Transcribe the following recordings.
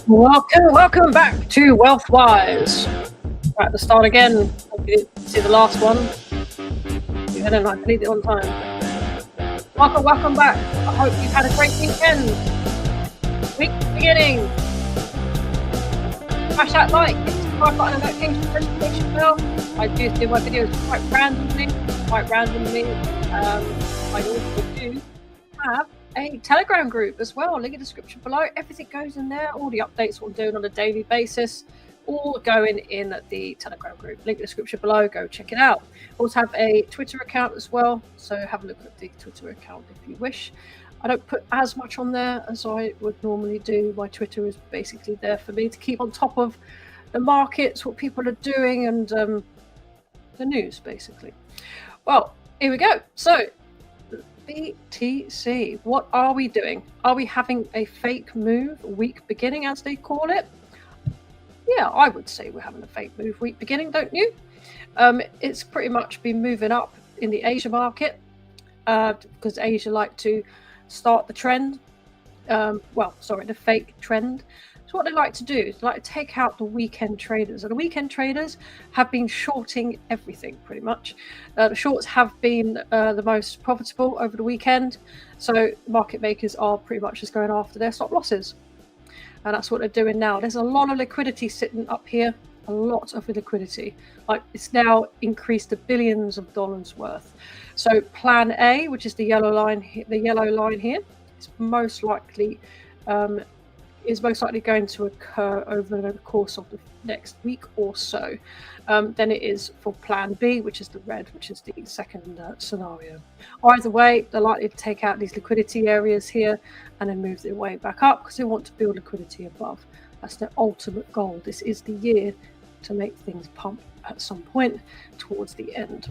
Welcome back to Wealthwise. Right at the start again. Hope you didn't see the last one. I don't know, I deleted it on time. Welcome back. I hope you've had a great weekend. Week beginning. Smash that like, hit the subscribe button and notification bell. I do my videos quite randomly. I also do have a Telegram group as well. Link in the description below. Everything goes in there. All the updates what I'm doing on a daily basis, all going in the Telegram group. Link in the description below. Go check it out. Also have a Twitter account as well, so have a look at the Twitter account if you wish. I don't put as much on there as I would normally do. My Twitter is basically there for me to keep on top of the markets, what people are doing, and the news, basically. Well, here we go. So, BTC, what are we doing? Are we having a fake move, week beginning, as they call it? Yeah, I would say we're having a fake move, week beginning, don't you? It's pretty much been moving up in the Asia market because Asia like to start the trend. The fake trend. So what they like to do is they like to take out the weekend traders. And the weekend traders have been shorting everything pretty much. The shorts have been the most profitable over the weekend. So market makers are pretty much just going after their stop losses. And that's what they're doing now. There's a lot of liquidity sitting up here. A lot of liquidity. Like it's now increased to billions of dollars worth. So plan A, which is the yellow line here, is most likely going to occur over the course of the next week or so. Then it is for plan B, which is the red, which is the second scenario. Either way, they're likely to take out these liquidity areas here and then move their way back up because they want to build liquidity above. That's their ultimate goal. This is the year to make things pump at some point towards the end.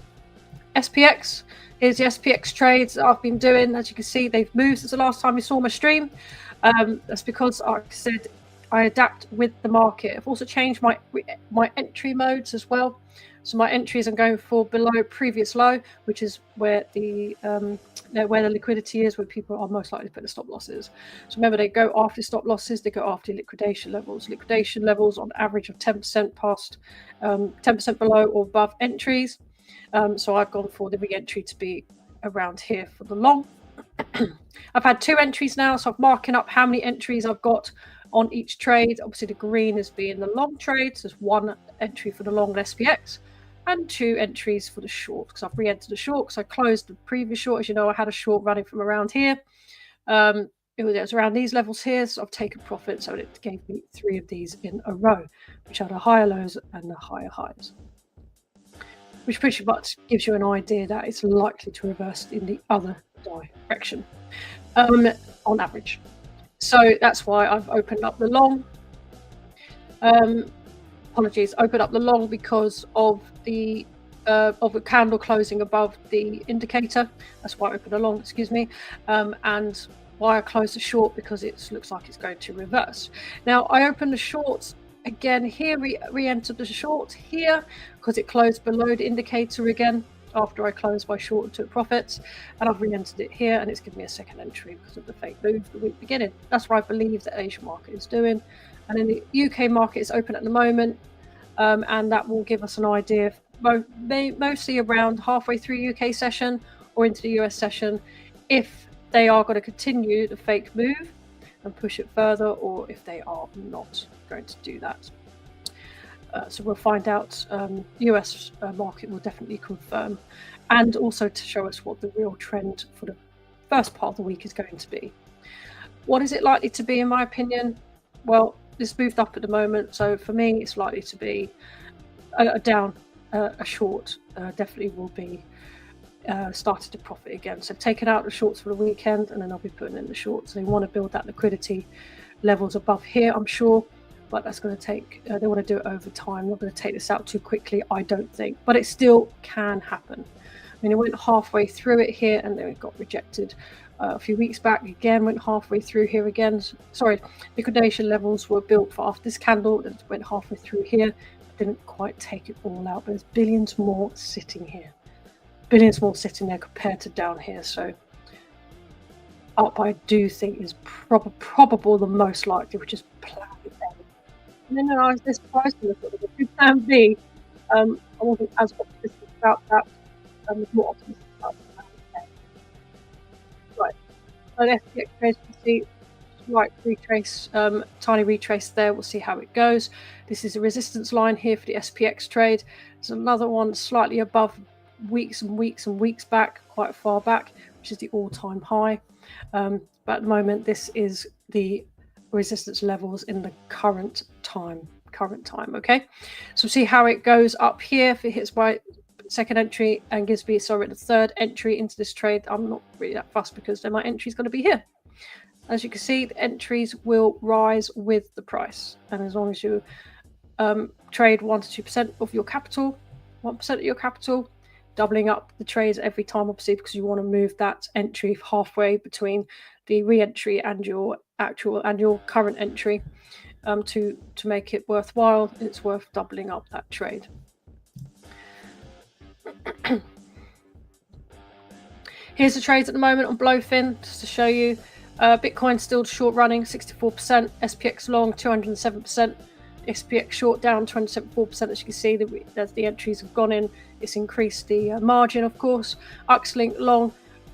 SPX, here's the SPX trades that I've been doing. As you can see, they've moved since the last time you saw my stream. That's because, like I said, I adapt with the market. I've also changed my entry modes as well. So my entries I'm going for below previous low, which is where the liquidity is, where people are most likely to put the stop losses. So remember, they go after stop losses, they go after liquidation levels. Liquidation levels on average of 10% past, 10% below or above entries. So I've gone for the re-entry to be around here for the long. I've had 2 entries now, so I'm marking up how many entries I've got on each trade. Obviously, the green is being the long trades. There's 1 entry for the long SPX and 2 entries for the short because I've re-entered the short because I closed the previous short. As you know, I had a short running from around here. It was around these levels here, so I've taken profit. So it gave me 3 of these in a row, which had a higher lows and a higher highs, which pretty much gives you an idea that it's likely to reverse in the other direction on average. So that's why I've opened up the long. Opened up the long because of the candle closing above the indicator. That's why I opened the long, and why I closed the short, because it looks like it's going to reverse. Now I opened the shorts again here, re-entered the short here because it closed below the indicator again after I closed my short and took profits, and I've re-entered it here, and it's given me a second entry because of the fake move the week beginning. That's what I believe the Asian market is doing, and in the UK market is open at the moment, and that will give us an idea of mostly around halfway through UK session or into the US session if they are going to continue the fake move and push it further, or if they are not going to do that. So we'll find out. US market will definitely confirm, and also to show us what the real trend for the first part of the week is going to be. What is it likely to be, in my opinion? Well, this moved up at the moment, so for me it's likely to be a down, a short. Definitely will be started to profit again. So I've taken out the shorts for the weekend, and then I'll be putting in the shorts. They want to build that liquidity levels above here, I'm sure, but that's going to take, they want to do it over time. Not going to take this out too quickly, I don't think, but it still can happen. I mean, it went halfway through it here, and then it got rejected a few weeks back. Again, went halfway through here again. Sorry, liquidation levels were built for after this candle, and it went halfway through here. Didn't quite take it all out, but there's billions more sitting here. Billions more sitting there compared to down here. So up, I do think is probable the most likely, which is plan A. and then I was this price on the sort of the plan B. I wasn't as optimistic about that. I was more optimistic about that. Right. So the SPX trade, you can see slight retrace, tiny retrace there. We'll see how it goes. This is a resistance line here for the SPX trade. There's another one slightly above weeks and weeks and weeks back, quite far back, which is the all-time high. But at the moment, this is the resistance levels in the current time. Okay, so see how it goes up here. If it hits my second entry and gives me the third entry into this trade, I'm not really that fussed because then my entry is going to be here. As you can see, the entries will rise with the price, and as long as you trade 1 to 2% of your capital, 1% of your capital, doubling up the trades every time, obviously, because you want to move that entry halfway between the re-entry and your actual and your current entry, to make it worthwhile. It's worth doubling up that trade. Here's the trades at the moment on Blowfin, just to show you. Bitcoin still short running, 64%. SPX long, 207%. SPX short down, 274%. As you can see, as the entries have gone in, it's increased the margin, of course. UXLink long,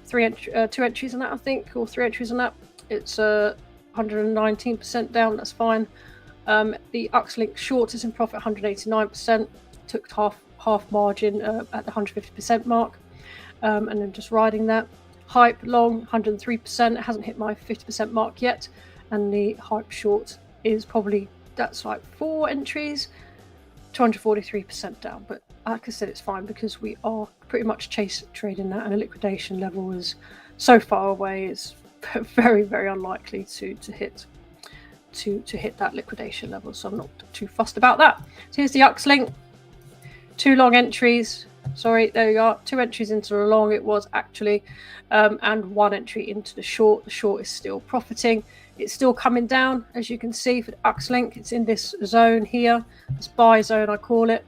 2 entries on that, I think, or 3 entries on that. It's 119% down. That's fine. The UXLink short is in profit, 189%. Took half margin at the 150% mark, and then just riding that. Hype long, 103%. It hasn't hit my 50% mark yet, and the hype short is probably, that's like 4 entries, 243% down. But like I said, it's fine because we are pretty much chase trading that, and the liquidation level is so far away. It's very, very unlikely to hit that liquidation level, so I'm not too fussed about that. So here's the UXLink, 2 long entries. Sorry, there you are. 2 entries into the long it was actually, and 1 entry into the short. The short is still profiting. It's still coming down, as you can see for the UXLink. It's in this zone here, this buy zone I call it,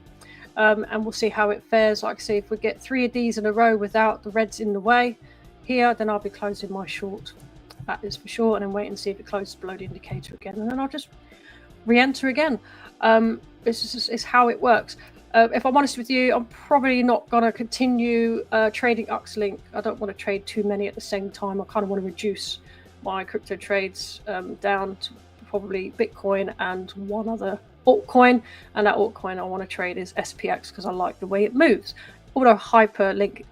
and we'll see how it fares. Like I say, if we get 3 of these in a row without the reds in the way here, then I'll be closing my short. That is for sure, and then wait and see if it closes below the indicator again, and then I'll just re-enter again. This is how it works. If I'm honest with you, I'm probably not going to continue trading UXLink. I don't want to trade too many at the same time. I kind of want to reduce my crypto trades down to probably Bitcoin and one other altcoin, and that altcoin I want to trade is SPX because I like the way it moves. Although Hyperliquid,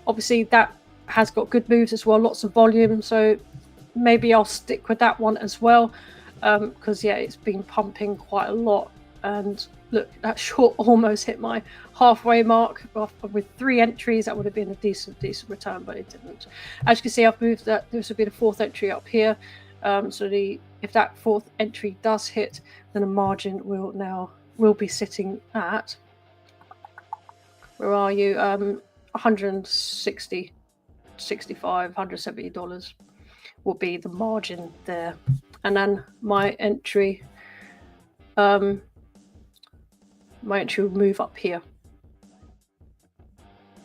obviously that has got good moves as well, lots of volume, so maybe I'll stick with that one as well, because yeah, it's been pumping quite a lot. And look, that short almost hit my halfway mark with 3 entries. That would have been a decent return, but it didn't. As you can see, I've moved that. This would be the 4th entry up here. So if that 4th entry does hit, then the margin will be sitting at, where are you, 160, 65, $170 will be the margin there. And then my entry will move up here.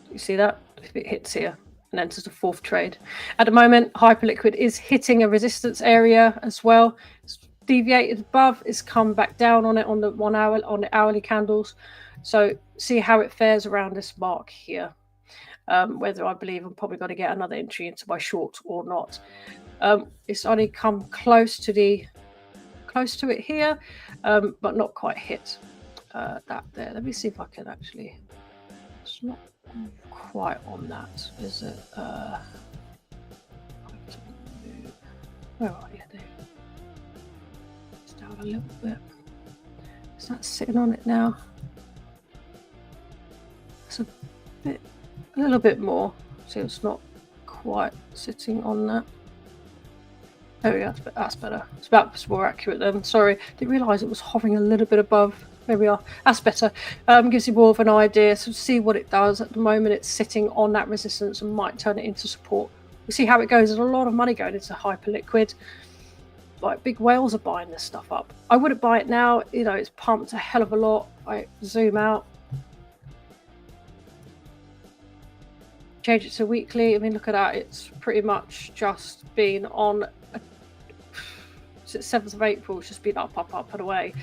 You see that? If it hits here and enters the 4th trade. At the moment, Hyperliquid is hitting a resistance area as well. It's deviated above, it's come back down on it on the 1 hour, on the hourly candles. So see how it fares around this mark here. Whether I believe I'm probably going to get another entry into my short or not. It's only come close to it here, but not quite hit that there. Let me see if I can actually. It's not quite on that, is it? Where are you? There. It's down a little bit. Is that sitting on it now? It's a little bit more. See, it's not quite sitting on that. There we go. That's better. It's about more accurate then. Sorry, didn't realise it was hovering a little bit above. There we are. That's better. Gives you more of an idea. So see what it does. At the moment, it's sitting on that resistance and might turn it into support. We'll see how it goes. There's a lot of money going into Hyperliquid. Like big whales are buying this stuff up. I wouldn't buy it now. You know, it's pumped a hell of a lot. I zoom out. Change it to weekly. I mean, look at that. It's pretty much just been on. So it's 7th of April. It's just been up, up, up and away.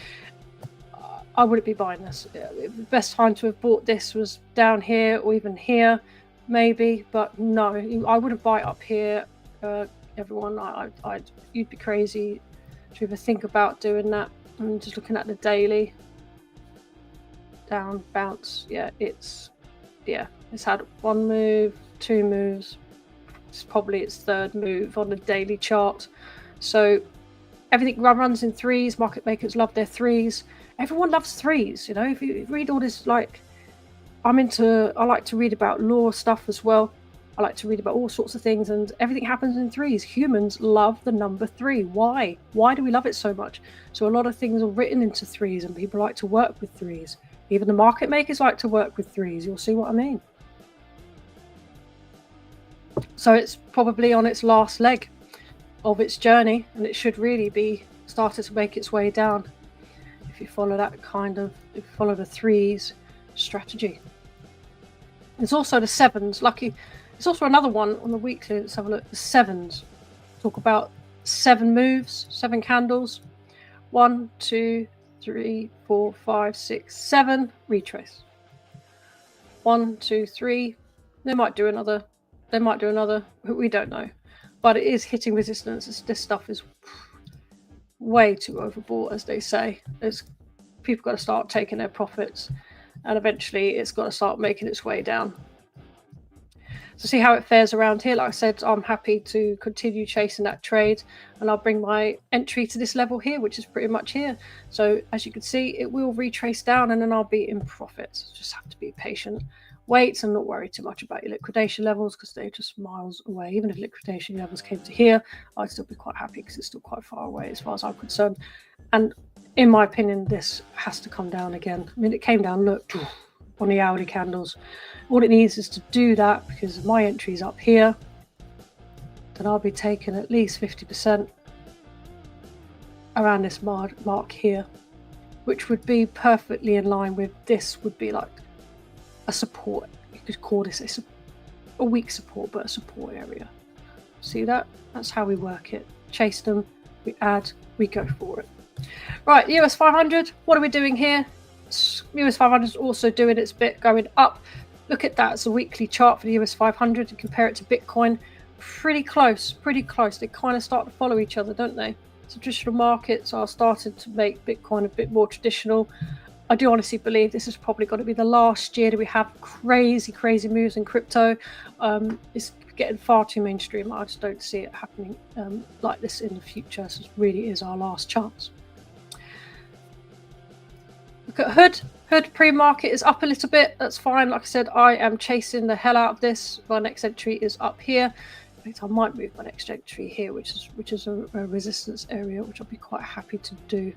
I wouldn't be buying this. The best time to have bought this was down here or even here, maybe. But no, I wouldn't buy it up here. Everyone, you'd be crazy to even think about doing that. I'm just looking at the daily. Down, bounce. Yeah, it's had 1 move, 2 moves. It's probably its 3rd move on the daily chart. So everything runs in 3s. Market makers love their 3s. Everyone loves 3s, you know. If you read all this, like, I like to read about law stuff as well. I like to read about all sorts of things, and everything happens in 3s. Humans love the number 3. Why? Why do we love it so much? So a lot of things are written into 3s, and people like to work with 3s. Even the market makers like to work with 3s. You'll see what I mean. So it's probably on its last leg of its journey, and it should really be started to make its way down if you follow that if you follow the 3s strategy. There's also the 7s. Lucky. There's also another one on the weekly. Let's have a look. The 7s. Talk about 7 moves, 7 candles. 1, 2, 3, 4, 5, 6, 7. Retrace. 1, 2, 3. They might do another. We don't know. But it is hitting resistance. This stuff is way too overbought, as they say. People got to start taking their profits, and eventually it's got to start making its way down. So see how it fares around here. Like I said, I'm happy to continue chasing that trade, and I'll bring my entry to this level here, which is pretty much here. So as you can see, it will retrace down, and then I'll be in profit. Just have to be patient, wait, and not worry too much about your liquidation levels, because they're just miles away. Even if liquidation levels came to here, I'd still be quite happy, because it's still quite far away as far as I'm concerned. And in my opinion, this has to come down again. I mean, it came down, look, on the hourly candles. All it needs is to do that, because my entry's up here. Then I'll be taking at least 50% around this mark here, which would be perfectly in line with this. Would be like a support. You could call this a weak support, but a support area. See that? That's how we work it. Chase them, we add, we go for it. Right, US 500. What are we doing here? US 500 is also doing its bit, going up. Look at that. It's a weekly chart for the US 500 and compare it to Bitcoin. Pretty close, pretty close. They kind of start to follow each other, don't they? So traditional markets are starting to make Bitcoin a bit more traditional. I do honestly believe this is probably going to be the last year that we have crazy, crazy moves in crypto. It's getting far too mainstream. I just don't see it happening like this in the future. So it really is our last chance. Look at Hood. Hood pre-market is up a little bit. That's fine. Like I said, I am chasing the hell out of this. My next entry is up here. In fact, I might move my next entry here, which is a resistance area, which I'll be quite happy to do.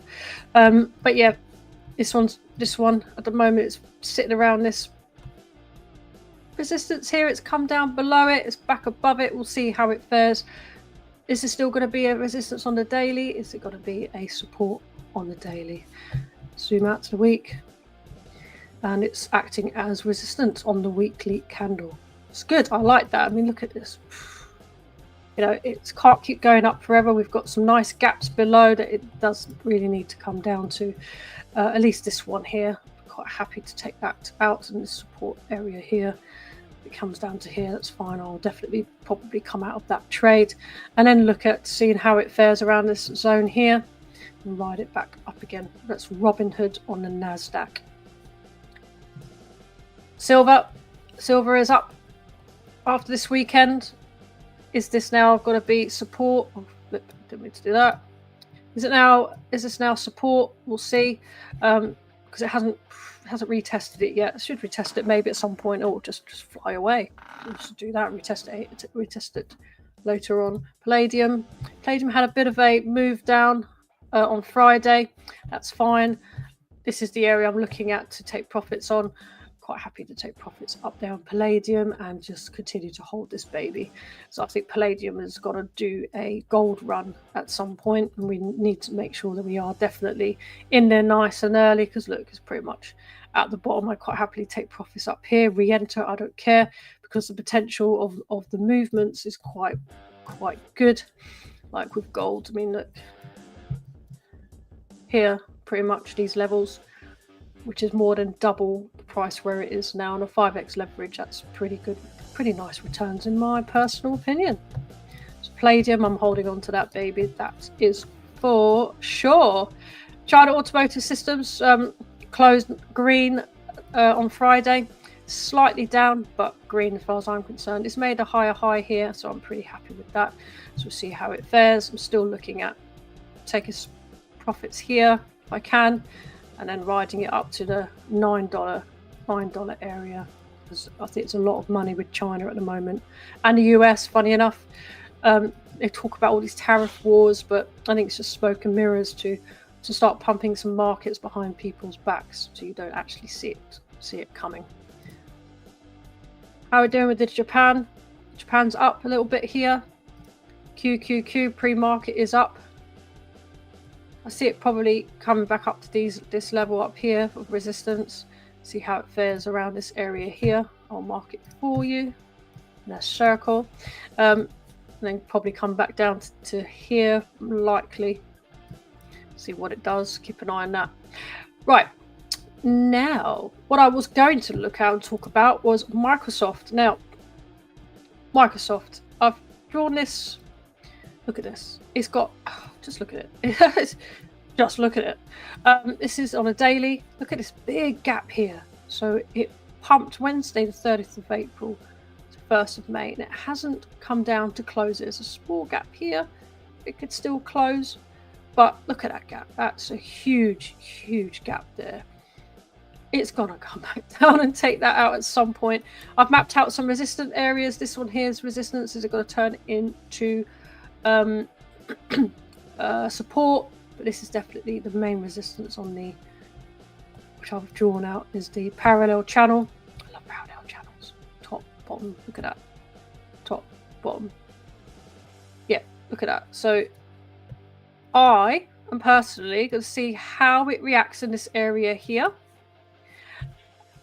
But yeah, this one at the moment is sitting around this resistance here. It's come down below it. It's back above it. We'll see how it fares. Is this still going to be a resistance on the daily? Is it going to be a support on the daily? Zoom out to the week, and it's acting as resistance on the weekly candle. It's good. I like that. I mean, look at this. You know, it can't keep going up forever. We've got some nice gaps below that it does really need to come down to. At least this one here. I'm quite happy to take that out in this support area here. If it comes down to here, that's fine. I'll definitely probably come out of that trade, and then look at seeing how it fares around this zone here. And ride it back up again. That's Robinhood on the Nasdaq. Silver is up after this weekend. Is this now going to be support? Oh, didn't mean to do that. Is this now support? We'll see, because it hasn't retested it yet. It should retest it maybe at some point, or just fly away. We'll just do that. Retest it later on. Palladium had a bit of a move down on Friday. That's fine. This is the area I'm looking at to take profits on. Quite happy to take profits up there on Palladium and just continue to hold this baby. So I think Palladium has got to do a gold run at some point, and we need to make sure that we are definitely in there nice and early, because look, it's pretty much at the bottom. I quite happily take profits up here, re-enter, I don't care, because the potential of the movements is quite good. Like with gold, I mean, look, here, pretty much these levels, which is more than double the price where it is now on a 5x leverage. That's pretty good, pretty nice returns in my personal opinion. So Palladium, I'm holding on to that baby, that is for sure. China Automotive Systems closed green on Friday, slightly down, but green as far as I'm concerned. It's made a higher high here, so I'm pretty happy with that. So we'll see how it fares. I'm still looking at taking profits here if I can, and then riding it up to the $9 area, because I think it's a lot of money with China at the moment, and the US. Funny enough, they talk about all these tariff wars, but I think it's just smoke and mirrors to start pumping some markets behind people's backs, so you don't actually see it coming. How are we doing with the Japan? Japan's up a little bit here. QQQ pre-market is up. I see it probably coming back up to this level up here of resistance. See how it fares around this area here. I'll mark it for you in a circle. And then probably come back down to here, likely. See what it does. Keep an eye on that. Right. Now, what I was going to look at and talk about was Microsoft. Now, Microsoft, I've drawn this. Look at this. It's got, just look at it. Just look at it. This is on a daily. Look at this big gap here. So it pumped Wednesday, the 30th of April to 1st of May, and it hasn't come down to close. There's a small gap here. It could still close, but look at that gap. That's a huge, huge gap there. It's going to come back down and take that out at some point. I've mapped out some resistant areas. This one here is resistance. Is it going to turn into support? But this is definitely the main resistance on the, which I've drawn out, is the parallel channel. I love parallel channels. Top, bottom. Look at that. Top, bottom. Yeah, look at that. So I am personally going to see how it reacts in this area here,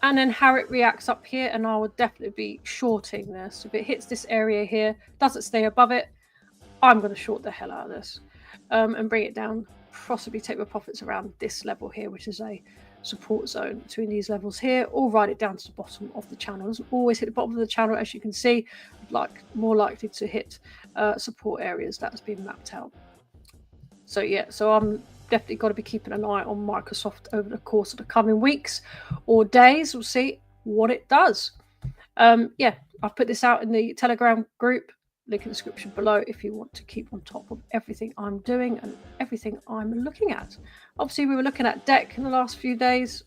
and then how it reacts up here, and I would definitely be shorting this. If it hits this area here, doesn't stay above it, I'm going to short the hell out of this and bring it down, possibly take my profits around this level here, which is a support zone between these levels here, or ride it down to the bottom of the channel. It doesn't always hit the bottom of the channel, as you can see, more likely to hit support areas that's been mapped out. So yeah, so I'm definitely got to be keeping an eye on Microsoft over the course of the coming weeks or days. We'll see what it does. Yeah, I've put this out in the Telegram group, link in the description below, if you want to keep on top of everything I'm doing and everything I'm looking at. Obviously, we were looking at deck in the last few days,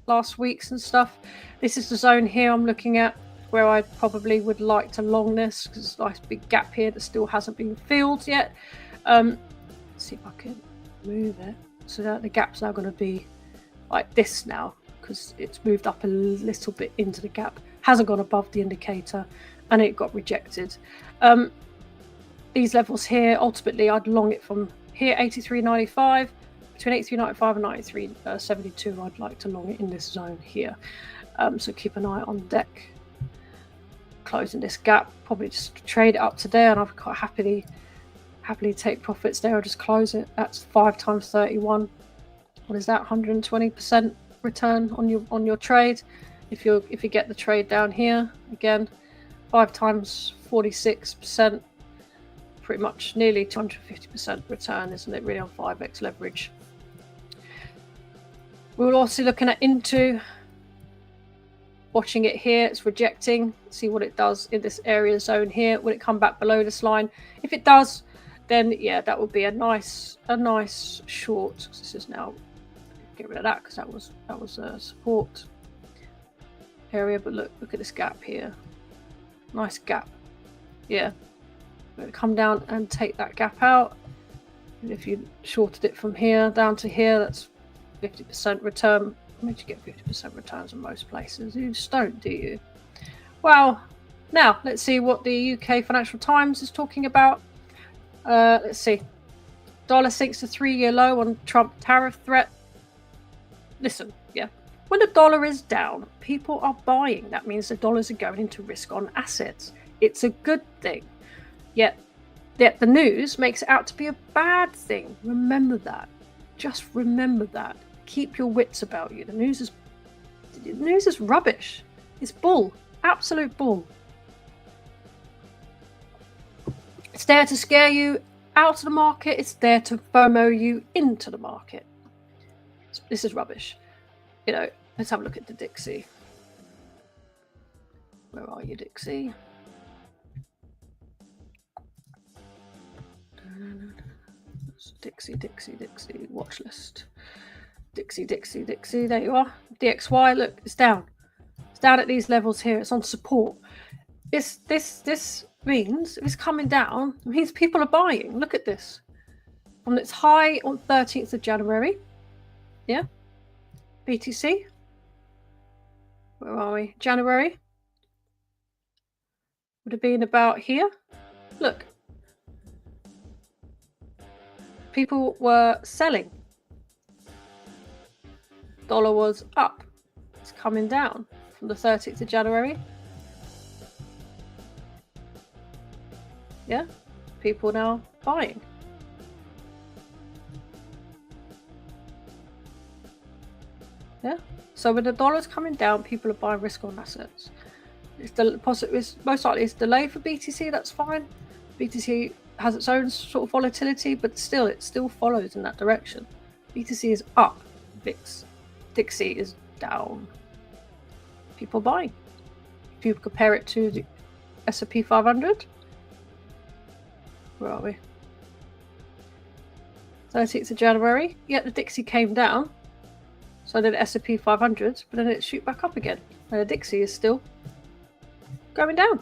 last weeks and stuff. This is the zone here I'm looking at, where I probably would like to long this, because there's a nice big gap here that still hasn't been filled yet. Let's see if I can move it so that the gap's now going to be like this now, because it's moved up a little bit into the gap, hasn't gone above the indicator, and it got rejected. These levels here, ultimately I'd long it from here, 83.95, between 83.95 and 93.72. I'd like to long it in this zone here. So keep an eye on deck. Closing this gap, probably just trade it up to there, and I've quite happily take profits there. I'll just close it. That's 5 times 31. What is that? 120% return on your trade. If you get the trade down here again, 5 times 46%, pretty much nearly 250% return, isn't it? Really, on 5x leverage. We're also looking at into watching it here. It's rejecting. See what it does in this area zone here. Will it come back below this line? If it does, then yeah, that would be a nice short. This is now, get rid of that because that was a support area. But look at this gap here. Nice gap. Yeah, going to come down and take that gap out. And if you shorted it from here down to here, that's 50% return. I mean, you get 50% returns in most places. You just don't, do you? Well, now let's see what the UK Financial Times is talking about. Let's see. Dollar sinks to 3-year low on Trump tariff threat. Listen, yeah. When the dollar is down, people are buying. That means the dollars are going into risk-on assets. It's a good thing. Yet the news makes it out to be a bad thing. Remember that. Just remember that. Keep your wits about you. The news is rubbish. It's bull. Absolute bull. It's there to scare you out of the market. It's there to FOMO you into the market. This is rubbish. You know, let's have a look at the Dixie. Where are you, Dixie? Dixie, watch list. Dixie. There you are. DXY, look, it's down. It's down at these levels here. It's on support. This means if it's coming down, it means people are buying. Look at this. From its high on 13th of January. Yeah. BTC. Where are we? January. Would have been about here. Look. People were selling. Dollar was up. It's coming down from the 13th of January. Yeah. People now buying. Yeah. So when the dollar's coming down, people are buying risk on assets. It's most likely it's delayed for BTC. That's fine. BTC has its own sort of volatility, but still, it still follows in that direction. BTC is up. Dixie is down. People buying. If you compare it to the S&P 500, where are we? 13th of January. Yeah, the Dixie came down. So did the S&P 500, but then it shoot back up again. And the Dixie is still going down.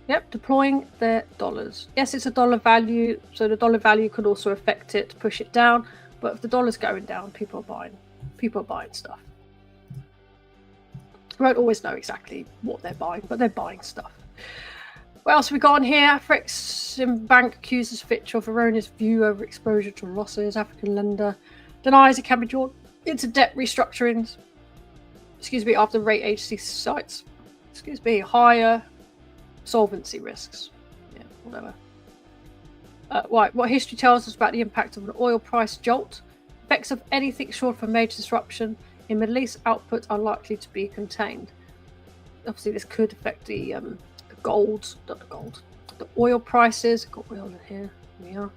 Yep, deploying their dollars. Yes, it's a dollar value, so the dollar value could also affect it, push it down. But if the dollar's going down, people are buying. People are buying stuff. We won't always know exactly what they're buying, but they're buying stuff. What else have we got on here? Forex bank accuses Fitch of erroneous view over exposure to losses. African lender denies it can be drawn into debt restructurings. After rate agency cites. Higher solvency risks. Yeah, whatever. What history tells us about the impact of an oil price jolt. Effects of anything short of a major disruption in Middle East output are likely to be contained. Obviously, this could affect the the oil prices. Got oil in here. Here we are.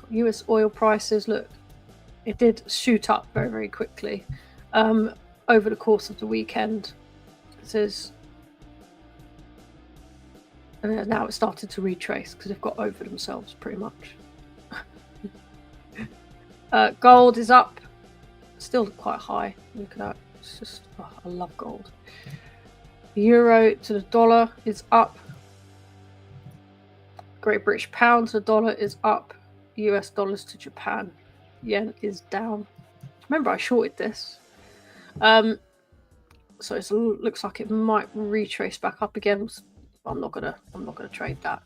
Got US oil prices. Look, it did shoot up very, very quickly over the course of the weekend. It says. And now it's started to retrace because they've got over themselves pretty much. Gold is up. Still quite high. Look at that. It's just, I love gold. The euro to the dollar is up. Great British pound to the dollar is up. US dollars to Japan. Yen is down. Remember, I shorted this. So it looks like it might retrace back up again. I'm not gonna trade that.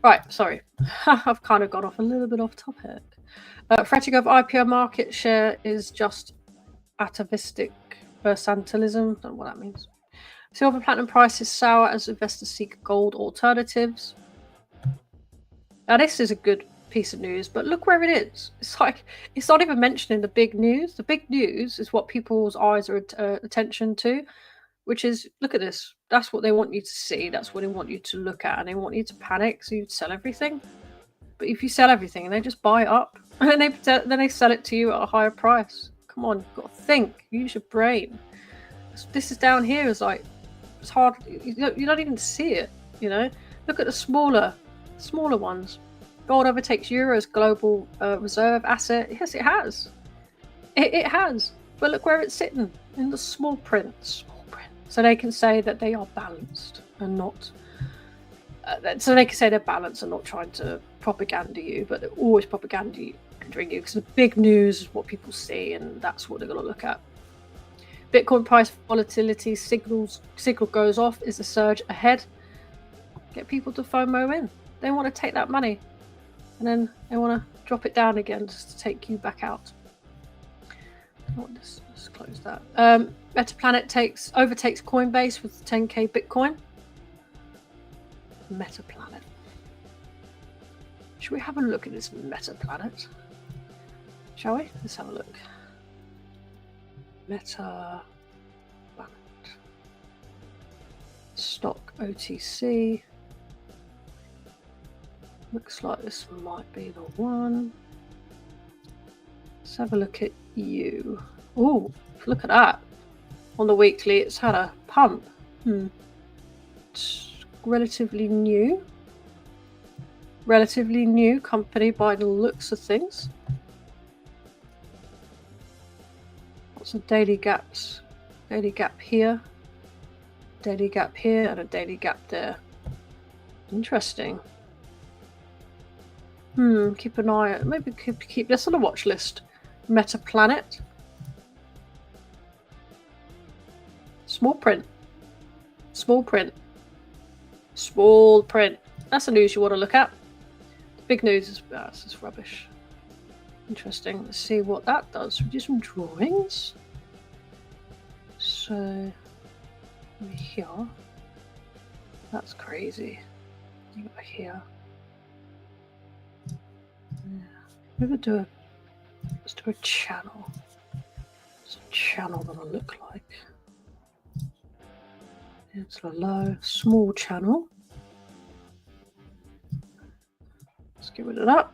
Right, sorry. I've kind of gone off a little bit off topic. Fretting of IPO market share is just atavistic mercantilism. Don't know what that means. Silver platinum price is sour as investors seek gold alternatives. Now this is a good piece of news, but look where it is. It's like it's not even mentioning the big news. The big news is what people's eyes are attention to, which is look at this. That's what they want you to see. That's what they want you to look at, and they want you to panic so you sell everything. But if you sell everything and they just buy it up, and then they sell it to you at a higher price. Come on, you've got to think. Use your brain. This is down here is like it's hard. You don't even see it. You know. Look at the smaller ones. Gold overtakes euro as global reserve asset. Yes, it has. It has. But look where it's sitting in the small print. So they can say that they are balanced and not. So they can say they're balanced and not trying to propaganda you, but they're always propagandering you because the big news is what people see, and that's what they're going to look at. Bitcoin price volatility signal goes off. Is a surge ahead? Get people to FOMO in. They want to take that money, and then they want to drop it down again just to take you back out. Let's close that. Metaplanet overtakes Coinbase with 10k Bitcoin. Metaplanet. Should we have a look at this meta planet? Shall we? Let's have a look. Meta planet. Stock OTC. Looks like this might be the one. Let's have a look at you. Oh, look at that. On the weekly, it's had a pump. It's relatively new. Relatively new company by the looks of things. Lots of daily gaps. Daily gap here. Daily gap here and a daily gap there. Interesting. Keep an eye. Maybe keep this on a watch list. Meta Planet. Small print. Small print. Small print. That's the news you want to look at. Big news is this is rubbish. Interesting. Let's see what that does. We do some drawings. So here. That's crazy. Over here. Yeah. Let's do a channel. What's a channel gonna look like? It's a low, small channel. Let's get rid of that.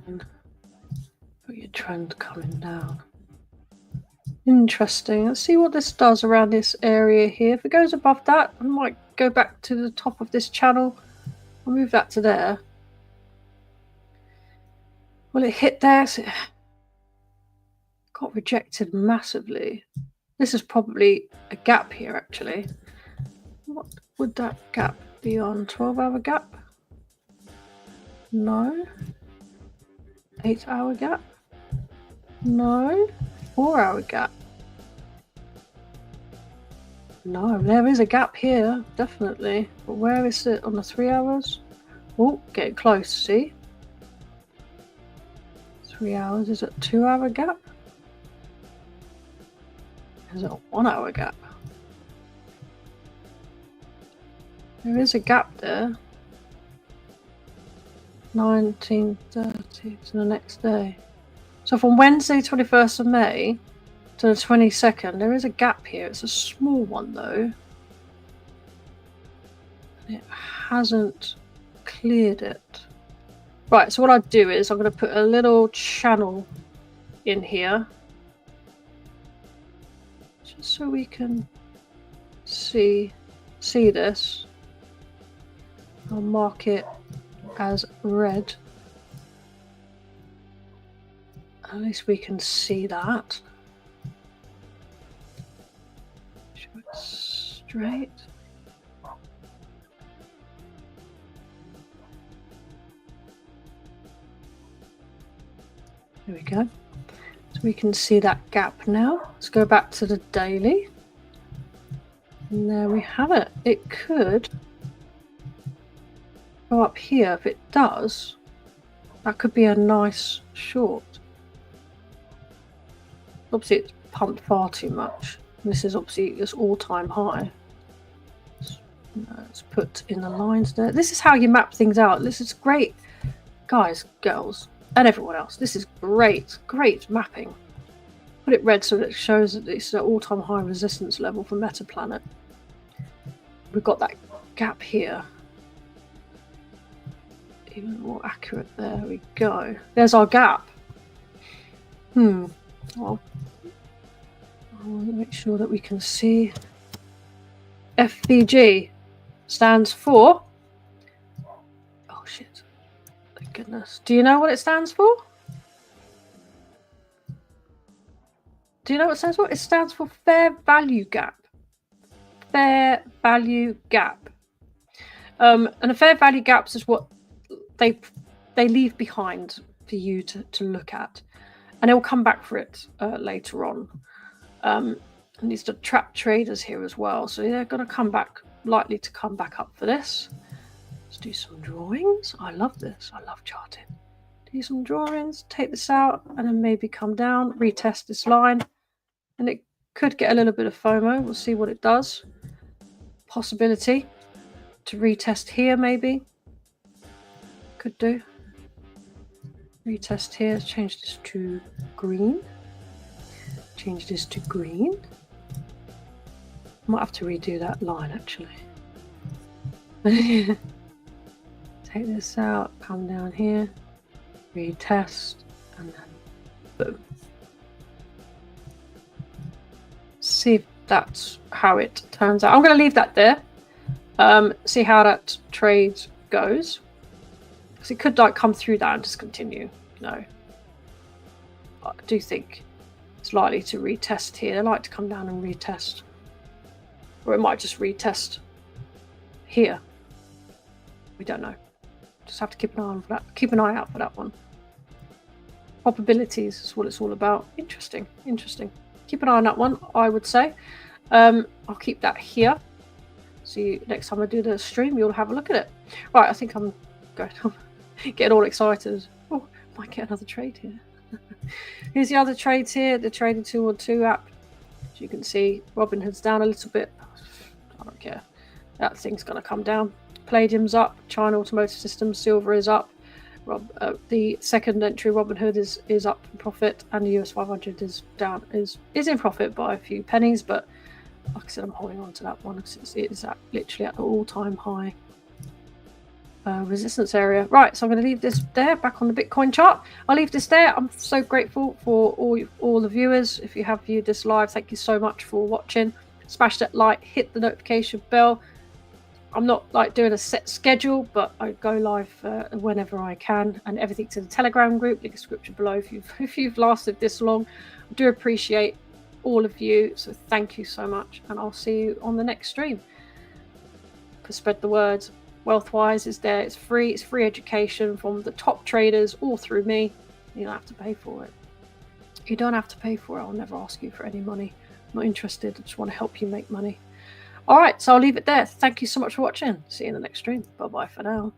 And put your trend coming down. Interesting. Let's see what this does around this area here. If it goes above that, I might go back to the top of this channel. I'll move that to there. Will it hit there? So it got rejected massively. This is probably a gap here, actually. What would that gap be on? 12-hour gap? No. 8-hour gap? No. 4-hour gap? No, there is a gap here, definitely. But where is it on the 3 hours? Oh, getting close, see? 3 hours. Is it a 2-hour gap? Is it a 1-hour gap? There is a gap there. 19:30 to the next day. So from Wednesday 21st of May to the 22nd, there is a gap here. It's a small one though. And it hasn't cleared it. Right, so what I'd do is I'm going to put a little channel in here. Just so we can see this. I'll mark it as red. At least we can see that. Show it straight. There we go. So we can see that gap now. Let's go back to the daily. And there we have it. It could go up here. If it does, that could be a nice short. Obviously it's pumped far too much. And this is obviously its all-time high. Let's put in the lines there. This is how you map things out. This is great, guys, girls, and everyone else. This is great mapping. Put it red so that it shows that it's an all-time high resistance level for Meta Planet. We've got that gap here. Even more accurate. There we go. There's our gap. Well, I'll make sure that we can see. FVG stands for. Oh shit! Thank goodness. Do you know what it stands for? Do you know what it stands for? It stands for fair value gap. Fair value gap. And a fair value gaps is what they leave behind for you to look at, and they'll come back for it later on. And these are trap traders here as well, so they're going to come back, likely to come back up for this. Let's do some drawings. I love this. I love charting. Do some drawings, take this out, and then maybe come down, retest this line, and it could get a little bit of FOMO. We'll see what it does. Possibility. to retest here, maybe. Could do. Retest here, change this to green. Change this to green. Might have to redo that line actually. Take this out, come down here, retest, and then boom. See if that's how it turns out. I'm going to leave that there. See how that trade goes. Because it could like come through that and just continue. No. I do think it's likely to retest here. They like to come down and retest. Or it might just retest here. We don't know. Just have to keep an eye on for that. Keep an eye out for that one. Probabilities is what it's all about. Interesting. Interesting. Keep an eye on that one, I would say. I'll keep that here. So next time I do the stream, you'll have a look at it. Right, I think I'm going to get all excited. Oh, might get another trade here. Here's the other trades here. The Trading 212 app. As you can see, Robinhood's down a little bit. I don't care. That thing's going to come down. Palladium's up. China Automotive Systems, silver is up. The second entry Robinhood is up in profit, and the US 500 is down. Is in profit by a few pennies, but like I said, I'm holding on to that one because it is literally at the all-time high resistance area. Right, so I'm going to leave this there, back on the Bitcoin chart. I'll leave this there. I'm so grateful for all the viewers. If you have viewed this live, thank you so much for watching. Smash that like, hit the notification bell. I'm not like doing a set schedule, but I go live whenever I can, and everything to the Telegram group, link description below. If you've lasted this long, I do appreciate all of you, so thank you so much, and I'll see you on the next stream. Because spread the word. Wealthwise is there. It's free education from the top traders all through me. You don't have to pay for it. You don't have to pay for it. I'll never ask you for any money. I'm not interested. I just want to help you make money. All right, so I'll leave it there. Thank you so much for watching. See you in the next stream. Bye bye for now.